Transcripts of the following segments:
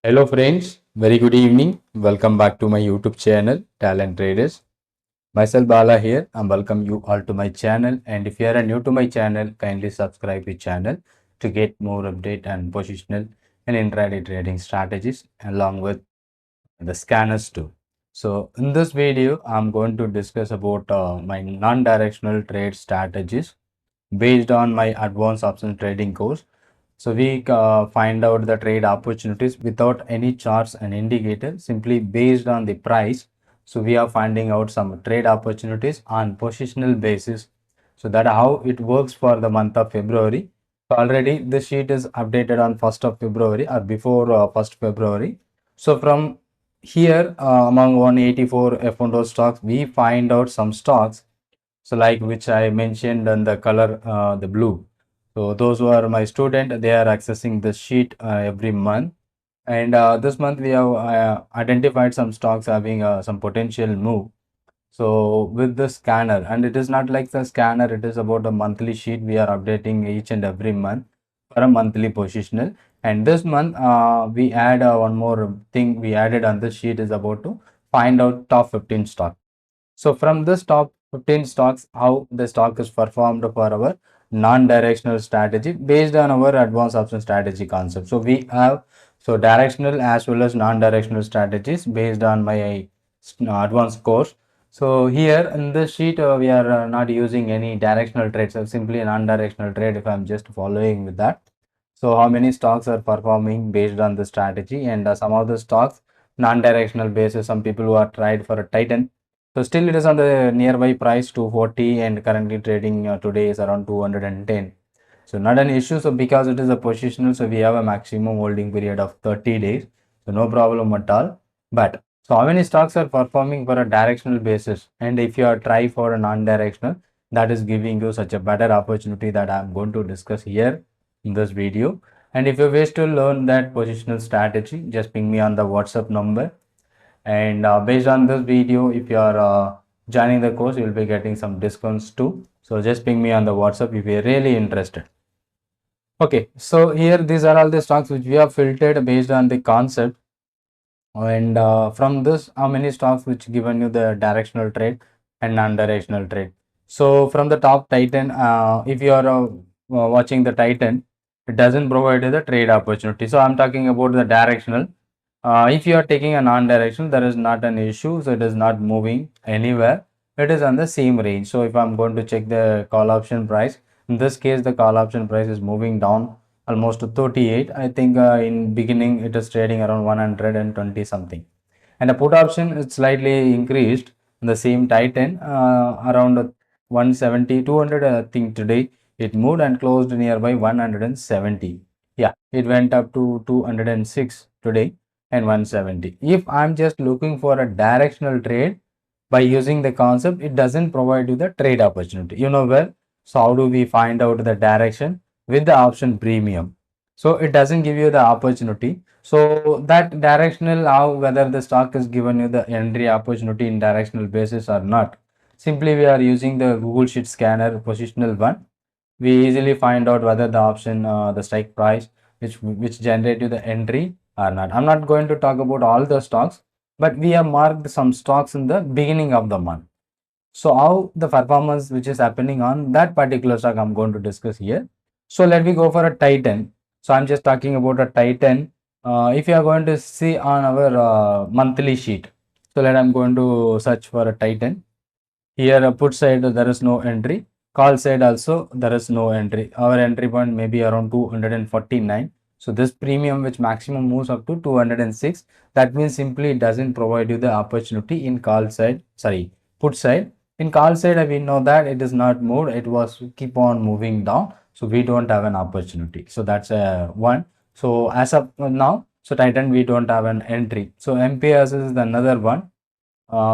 Hello friends, very good evening. Welcome back to my YouTube channel, Talent Traders. Myself Bala here and welcome you all to my channel. And if you are new to my channel, kindly subscribe the channel to get more update and positional and intraday trading strategies along with the scanners too. So in this video, I'm going to discuss about my non-directional trade strategies based on my advanced option trading course. So we find out the trade opportunities without any charts and indicators, simply based on the price. So we are finding out some trade opportunities on positional basis. So that how it works for the month of February. So already this sheet is updated on 1st of February or before 1st February. So from here among 184 F1 stocks, we find out some stocks. So like which I mentioned in the color, the blue. So those who are my student, they are accessing the sheet every month. And this month we have identified some stocks having some potential move. So with the scanner, and it is not like the scanner, it is about a monthly sheet we are updating each and every month for a monthly positional. And this month we add one more thing we added on the sheet is about to find out top 15 stock. So from this top 15 stocks, how the stock is performed for our non-directional strategy based on our advanced option strategy concept. So we have directional as well as non-directional strategies based on my advanced course. So here in this sheet, we are not using any directional trades, so simply a non-directional trade if I'm just following with that. So how many stocks are performing based on the strategy, and some of the stocks non-directional basis, some people who are tried for a Titan. So still it is on the nearby price 240 and currently trading today is around 210. So not an issue. So because it is a positional, so we have a maximum holding period of 30 days. So no problem at all. But so how many stocks are performing for a directional basis? And if you are try for a non-directional, that is giving you such a better opportunity that I am going to discuss here in this video. And if you wish to learn that positional strategy, just ping me on the WhatsApp number. And based on this video, if you are joining the course, you will be getting some discounts too. So just ping me on the WhatsApp if you are really interested. Okay, so here these are all the stocks which we have filtered based on the concept. And from this, how many stocks which given you the directional trade and non-directional trade. So from the top Titan, if you are watching the Titan, it doesn't provide you the trade opportunity. So I'm talking about the directional. If you are taking a non-directional, there is not an issue. So it is not moving anywhere. It is on the same range. So if I'm going to check the call option price, in this case, the call option price is moving down almost to 38. I think in beginning it is trading around 120 something. And the put option is slightly increased in the same Titan around 170, 200. I think today it moved and closed nearby 170. Yeah, it went up to 206 today and 170. If I'm just looking for a directional trade by using the concept, it doesn't provide you the trade opportunity. You know well. So how do we find out the direction with the option premium? So it doesn't give you the opportunity. So that directional, how whether the stock is given you the entry opportunity in directional basis or not. Simply we are using the Google Sheet Scanner positional one. We easily find out whether the option, the strike price, which generate you the entry or not. I'm not going to talk about all the stocks, but we have marked some stocks in the beginning of the month. So how the performance which is happening on that particular stock I'm going to discuss here. So let me go for a Titan. So I'm just talking about a Titan. If you are going to see on our monthly sheet, so let I'm going to search for a Titan. Here put side there is no entry. Call side also there is no entry. Our entry point may be around 249. So this premium which maximum moves up to 206. That means simply it doesn't provide you the opportunity in call side. Sorry, put side. In call side we know that it is not moved. It was keep on moving down. So we don't have an opportunity. So that's one. So as of now, so Titan we don't have an entry. So MPS is another one.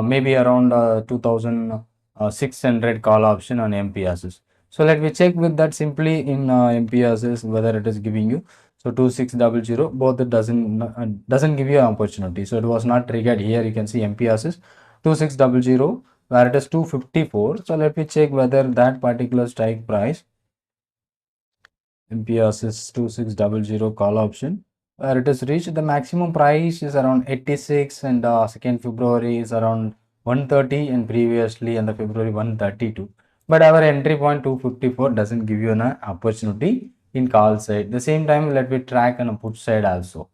Maybe around 2600 call option on MPSs. So let me check with that simply in MPSs whether it is giving you. So 2600 both it doesn't give you an opportunity. So it was not triggered here. You can see MPSs 2600 where it is 254. So let me check whether that particular strike price MPSs 2600 call option. where it is reached the maximum price is around 86, and 2nd February is around 130, and previously in the February 132. But our entry point 254 doesn't give you an opportunity in call side. The same time, let me track on a put side also.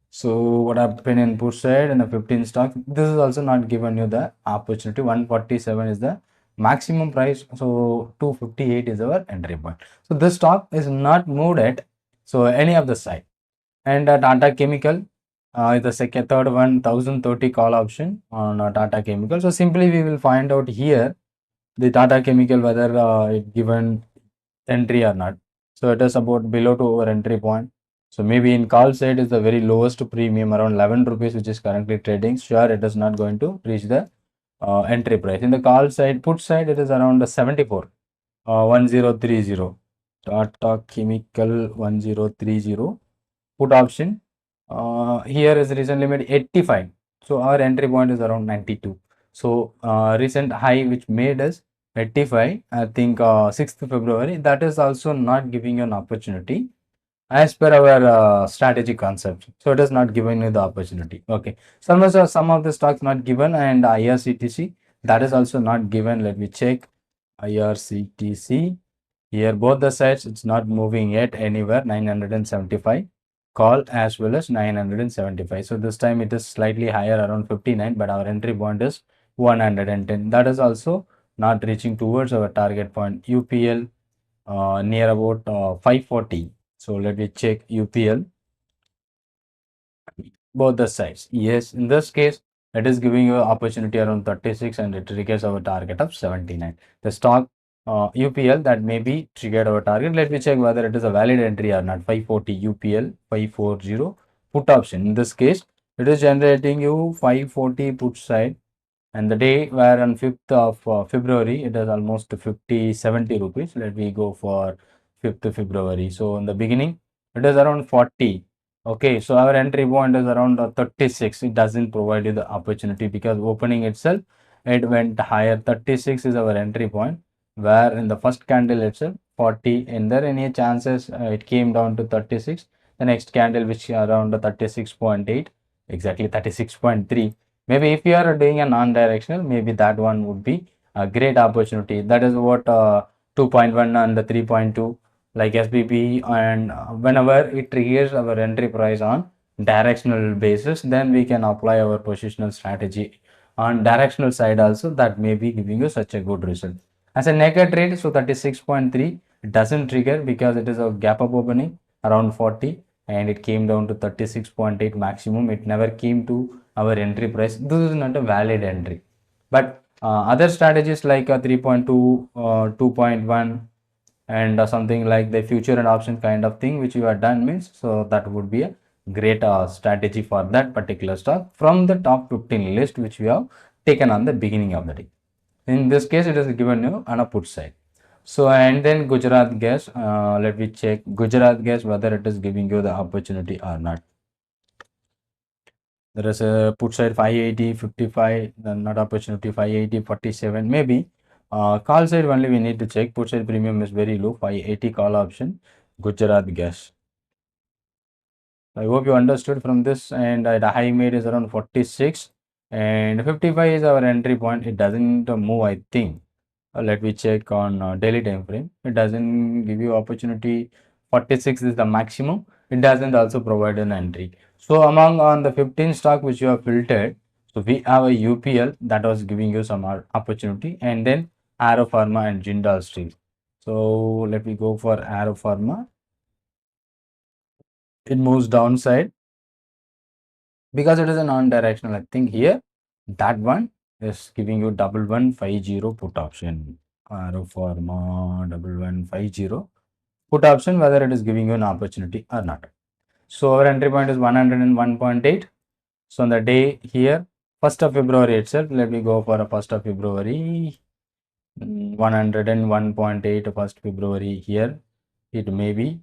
So what happened in put side and the 15 stock, this is also not given you the opportunity. 147 is the maximum price, so 258 is our entry point. So this stock is not moved at so any of the side. And Tata Chemical is the second, third one, 1030 call option on Tata Chemical. So simply we will find out here the Tata Chemical whether it given entry or not. So it is about below to our entry point. So maybe in call side is the very lowest premium around 11 rupees, which is currently trading. Sure, it is not going to reach the entry price. In the call side, put side, it is around 74, 1030. Tata Chemical 1030 put option. Here is recently made 85. So our entry point is around 92. So recent high which made us 85, I think 6th February, that is also not giving you an opportunity as per our strategy concept. So it is not giving you the opportunity. Okay. Some of the stocks not given, and IRCTC, that is also not given. Let me check. IRCTC. Here both the sides it's not moving yet anywhere. 975 call as well as 975. So this time it is slightly higher around 59, but our entry point is 110. That is also not reaching towards our target point. UPL near about 540. So let me check UPL, both the sides. Yes, in this case, it is giving you opportunity around 36, and it triggers our target of 79. The stock UPL that may be triggered our target. Let me check whether it is a valid entry or not. 540 UPL 540 put option. In this case, it is generating you 540 put side, and the day where on 5th of February, it is almost 70 rupees. Let me go for 5th February. So in the beginning, it is around 40. Okay, so our entry point is around 36. It doesn't provide you the opportunity because opening itself, it went higher. 36 is our entry point, where in the first candle itself, 40. And there any chances it came down to 36. The next candle, which around 36.8, exactly 36.3. Maybe if you are doing a non-directional, maybe that one would be a great opportunity. That is what 2.1 and the 3.2 like SBB, and whenever it triggers our entry price on directional basis, then we can apply our positional strategy on directional side also. That may be giving you such a good result. As a naked trade, so 36.3 it doesn't trigger because it is a gap up opening around 40, and it came down to 36.8 maximum. It never came to our entry price. This is not a valid entry. But other strategies like 3.2, 2.1, and something like the future and option kind of thing which you have done means, so that would be a great strategy for that particular stock from the top 15 list which we have taken on the beginning of the day. In this case, it is given you on a put side. So and then Gujarat Gas, let me check Gujarat Gas whether it is giving you the opportunity or not. There is a put side 580, 55, then not opportunity 580, 47, maybe. Call side only we need to check. Put side premium is very low, 580 call option, Gujarat Gas. I hope you understood from this. And the high made is around 46, and 55 is our entry point. It doesn't move, I think. Let me check on daily time frame. It doesn't give you opportunity. 46 is the maximum. It doesn't also provide an entry. So among on the 15 stock which you have filtered, so we have a UPL that was giving you some opportunity, and then Aero Pharma and Jindal Steel. So let me go for Aero Pharma. It moves downside because it is a non-directional. I think here that one is giving you 1150 put option. Aero Pharma 1150 put option, whether it is giving you an opportunity or not. So our entry point is 101.8. So on the day here, 1st of February itself, let me go for a 1st of February, 101.8 1st February here. It may be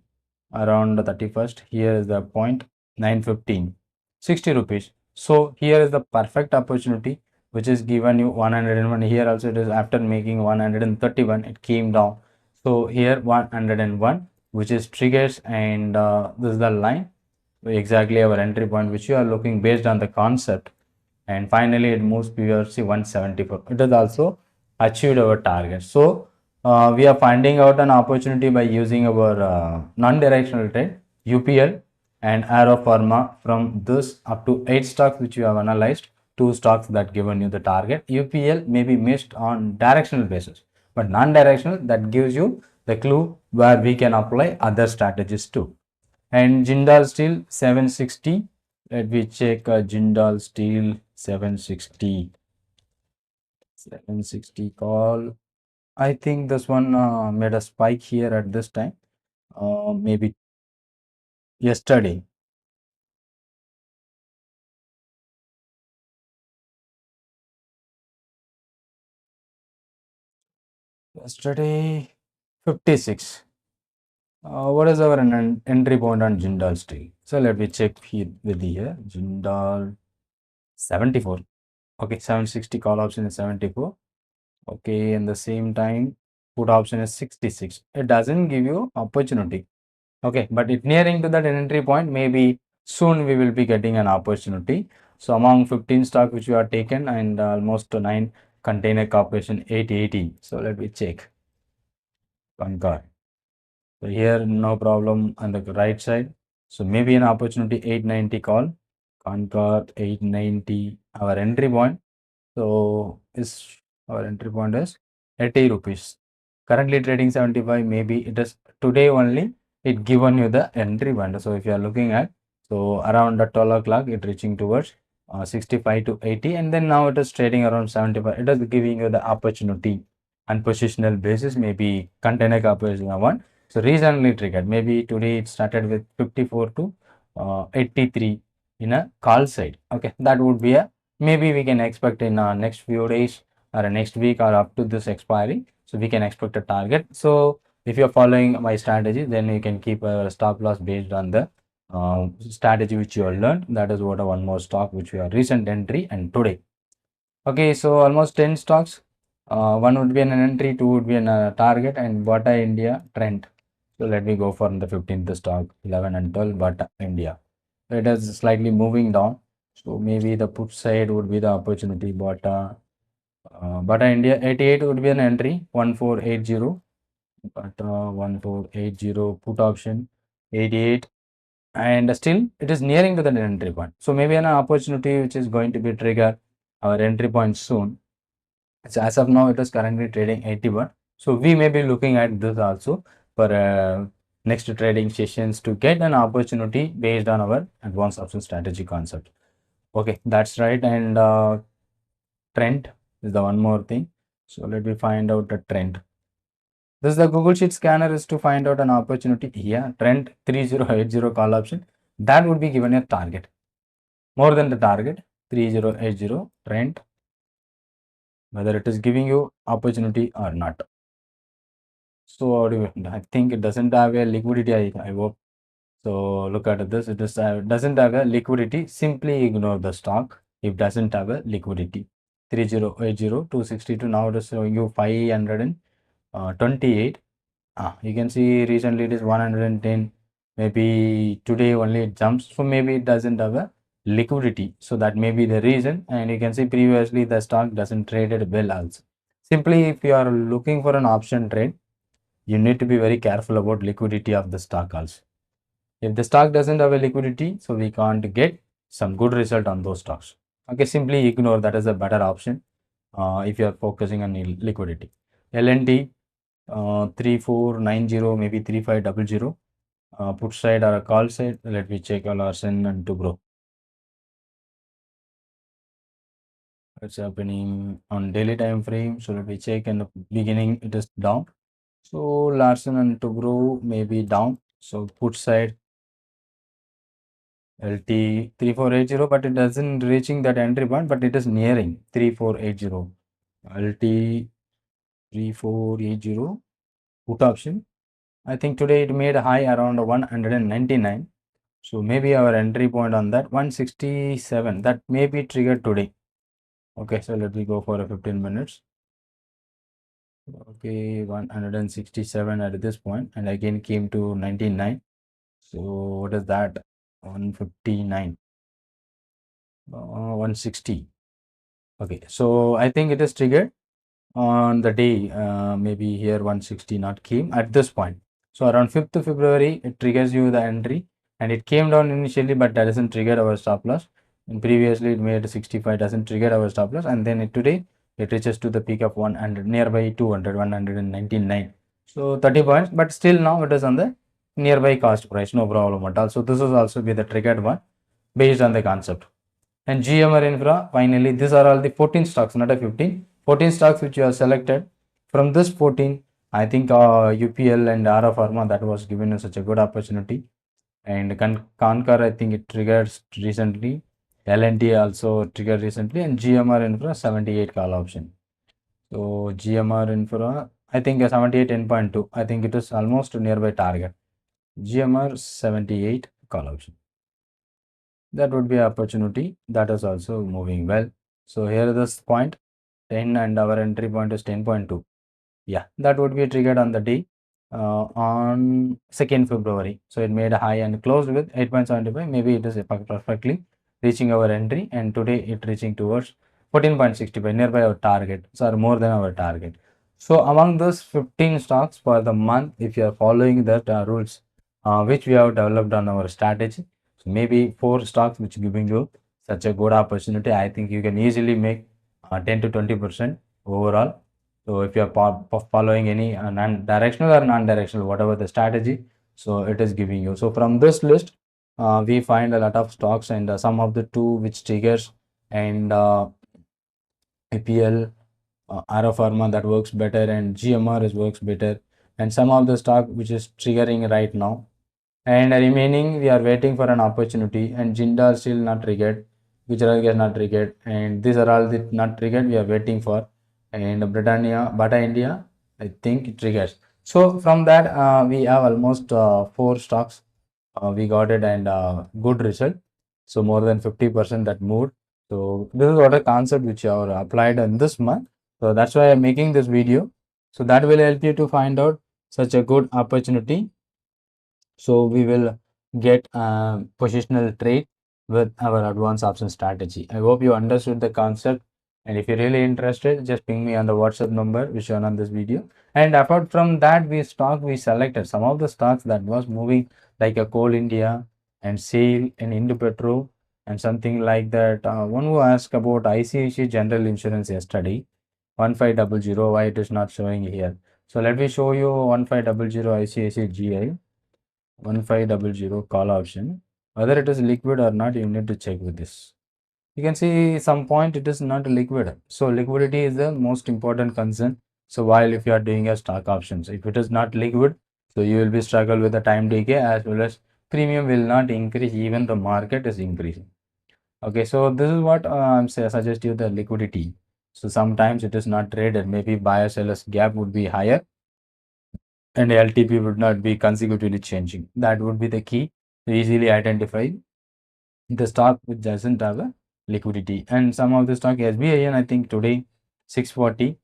around the 31st. Here is the point 915, 60 rupees. So here is the perfect opportunity which is given you 101. Here also it is after making 131, it came down. So here 101, which is triggers, and this is the line. exactly our entry point which you are looking based on the concept, and finally it moves towards the 174. It has also achieved our target. So we are finding out an opportunity by using our non-directional trade UPL and Arrow Pharma. From this up to 8 stocks which you have analyzed, 2 stocks that given you the target. UPL may be missed on directional basis, but non-directional that gives you the clue where we can apply other strategies too. And Jindal Steel 760. Let me check Jindal Steel 760. 760 call. I think this one made a spike here at this time. Maybe yesterday. Yesterday 56. What is our entry point on Jindal Steel? So let me check here with here. Jindal 74. Okay, 760 call option is 74. Okay, and the same time put option is 66. It doesn't give you opportunity. Okay, but it nearing to that entry point, maybe soon we will be getting an opportunity. So among 15 stock which we are taken, and almost 9 container corporation 880. So let me check Concur. So here no problem on the right side. So maybe an opportunity 890 call. Concur 890 our entry point. So is our entry point is 80 rupees. Currently trading 75. Maybe it is today only it given you the entry point. So if you are looking at, so around the 12 o'clock it reaching towards 65 to 80, and then now it is trading around 75. It is giving you the opportunity on positional basis, maybe container corporation one. So recently triggered, maybe today it started with 54 to 83 in a call side. Okay, that would be a maybe we can expect in next few days or next week or up to this expiry. So we can expect a target. So if you're following my strategy, then you can keep a stop loss based on the strategy which you have learned. That is what a one more stock which we are recent entry and today. Okay, so almost 10 stocks. One would be an entry, two would be a target, and Bata India trend. So let me go for the 15th stock, 11 and 12, Bata India. It is slightly moving down. So maybe the put side would be the opportunity. Bata India 88 would be an entry, 1480. Bata 1480 put option, 88, and still it is nearing to the entry point. So maybe an opportunity which is going to be trigger our entry point soon. So as of now, it is currently trading 81. So we may be looking at this also for next trading sessions to get an opportunity based on our advanced option strategy concept. Okay, that's right. And trend is the one more thing. So let me find out the trend. This is the Google Sheet scanner is to find out an opportunity. Yeah, trend 3080 call option. That would be given a target. More than the target, 3080 trend, whether it is giving you opportunity or not. So I think it doesn't have a liquidity. I hope. So look at this. It is, doesn't have a liquidity. Simply ignore the stock if doesn't have a liquidity. 3080 262. Now it is showing you 528. You can see recently it is 110. Maybe today only it jumps. So maybe it doesn't have a liquidity. So that may be the reason. And you can see previously the stock doesn't traded well also. Simply if you are looking for an option trade, you need to be very careful about liquidity of the stock also. If the stock doesn't have a liquidity, so we can't get some good result on those stocks. Okay, simply ignore, that is a better option if you are focusing on liquidity. LNT 3490, maybe 3500, put side or a call side. Let me check a Larsen and Tubro. What's happening on daily time frame? So let me check. In the beginning, it is down. So Larsen and Tubro may be down. So put side LT 3480, but it doesn't reaching that entry point, but it is nearing 3480. LT 3480 put option. I think today it made a high around 199. So maybe our entry point on that 167, that may be triggered today. Okay, so let me go for a 15 minutes. Okay, 167 at this point, and again came to 99. So what is that? 159, 160. Okay, so I think it is triggered on the day, maybe here 160 not came at this point. So around 5th February, it triggers you the entry and it came down initially, but that doesn't trigger our stop loss. And previously it made 65, doesn't trigger our stop loss. And then today it reaches to the peak of 100, nearby 200, 199. So 30 points, but still now it is on the nearby cost price, no problem at all. So this is also be the triggered one based on the concept. And GMR Infra, finally, these are all the 14 stocks, not a 15. 14 stocks which you have selected. From this 14, I think UPL and Ara Pharma, that was given us such a good opportunity. And Concur, I think it triggered recently. L&T also triggered recently. And GMR Infra, 78 call option. So GMR Infra, I think 78 10.2. I think it is almost nearby target. GMR 78 call option. That would be opportunity that is also moving well. So here this point 10 and our entry point is 10.2. Yeah, that would be triggered on the day on 2nd February. So it made a high and closed with 8.75. Maybe it is perfectly reaching our entry, and today it reaching towards 14.65, nearby our target. So more than our target. So among those 15 stocks for the month, if you are following that rules which we have developed on our strategy, so maybe 4 stocks which giving you such a good opportunity, I think you can easily make 10 to 20% overall. So if you are following any non-directional or non-directional, whatever the strategy, so it is giving you. So from this list, we find a lot of stocks, and some of the two which triggers, and APL, Ara Pharma, that works better, and GMR is works better, and some of the stock which is triggering right now. And remaining, we are waiting for an opportunity, and Jindal still not triggered, Gujarat Gas not triggered, and these are all the not triggered we are waiting for. And Britannia, Bata India, I think it triggers. So from that, we have almost 4 stocks. We got it, and good result. So more than 50% that moved. So this is what a concept which are applied in this month. So that's why I'm making this video. So that will help you to find out such a good opportunity. So we will get positional trade with our advanced option strategy. I hope you understood the concept. And if you're really interested, just ping me on the WhatsApp number which shown on this video. And apart from that, we selected some of the stocks that was moving, like a Coal India and Sale and Indopetro and something like that. One who asked about ICICI General Insurance yesterday, 1500, why it is not showing here. So let me show you 1500 ICICI GI. 1500 call option. Whether it is liquid or not, you need to check with this. You can see some point it is not liquid. So liquidity is the most important concern. So while if you are doing a stock options, if it is not liquid, so you will be struggle with the time decay, as well as premium will not increase even the market is increasing. Okay, so this is what I'm suggest you the liquidity. So sometimes it is not traded. Maybe buyer sellers gap would be higher, and LTP would not be consecutively changing. That would be the key to easily identify the stock which doesn't have a liquidity. And some of the stock SBIN, I think today 640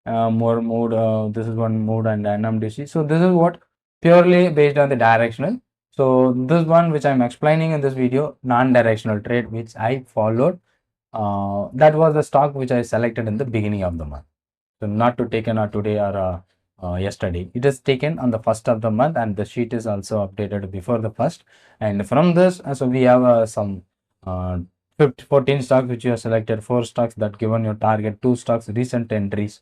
more mode. This is one mode and NMDC. So this is what purely based on the directional. So this one which I'm explaining in this video, non-directional trade which I followed, that was the stock which I selected in the beginning of the month. So not to taken today or yesterday. It is taken on the 1st of the month, and the sheet is also updated before the 1st. And from this, so we have some 14 stocks which you have selected, 4 stocks that given your target, 2 stocks recent entries,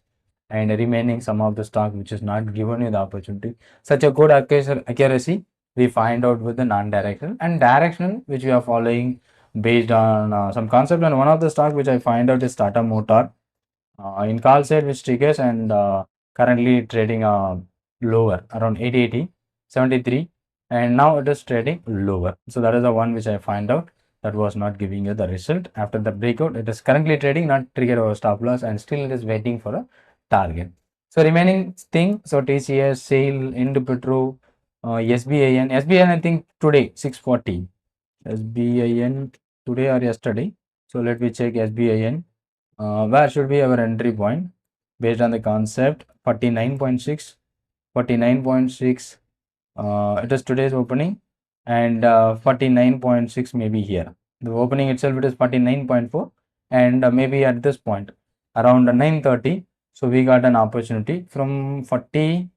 and remaining some of the stock which is not given you the opportunity. Such a good accuracy we find out with the non-directional and directional, which we are following based on some concept. And one of the stock which I find out is Tata Motor in call side which triggers, and currently trading lower around 80, 73, and now it is trading lower. So that is the one which I find out that was not giving you the result after the breakout. It is currently trading, not trigger our stop loss, and still it is waiting for a target. So remaining thing, so TCS, Sale, Indopetro, SBIN I think today 640, SBIN today or yesterday. So let me check SBIN. Where should be our entry point based on the concept 49.6, 49.6. It is today's opening. and 49.6 maybe here. The opening itself it is 49.4, and maybe at this point around 9:30, so we got an opportunity from 49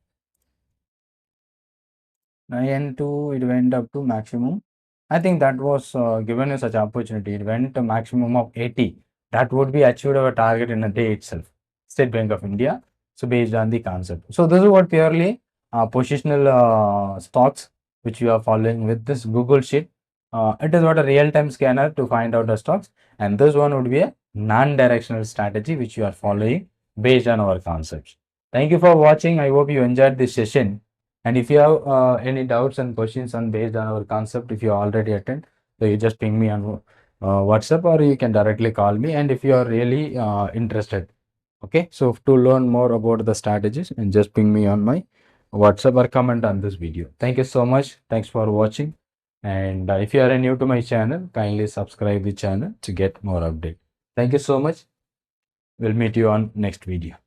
to it went up to maximum. I think that was given as such opportunity. It went to maximum of 80. That would be achieved our target in a day itself. State Bank of India. So based on the concept. So this is what purely positional stocks which you are following with this Google sheet. It is what a real-time scanner to find out the stocks, and this one would be a non-directional strategy which you are following based on our concepts. Thank you for watching. I hope you enjoyed this session. And if you have any doubts and questions on based on our concept, if you already attend, so you just ping me on WhatsApp, or you can directly call me. And if you are really interested, okay, so to learn more about the strategies, and just ping me on my WhatsApp or comment on this video. Thank you so much. Thanks for watching. And if you are new to my channel, kindly subscribe the channel to get more update. Thank you so much. We'll meet you on next video.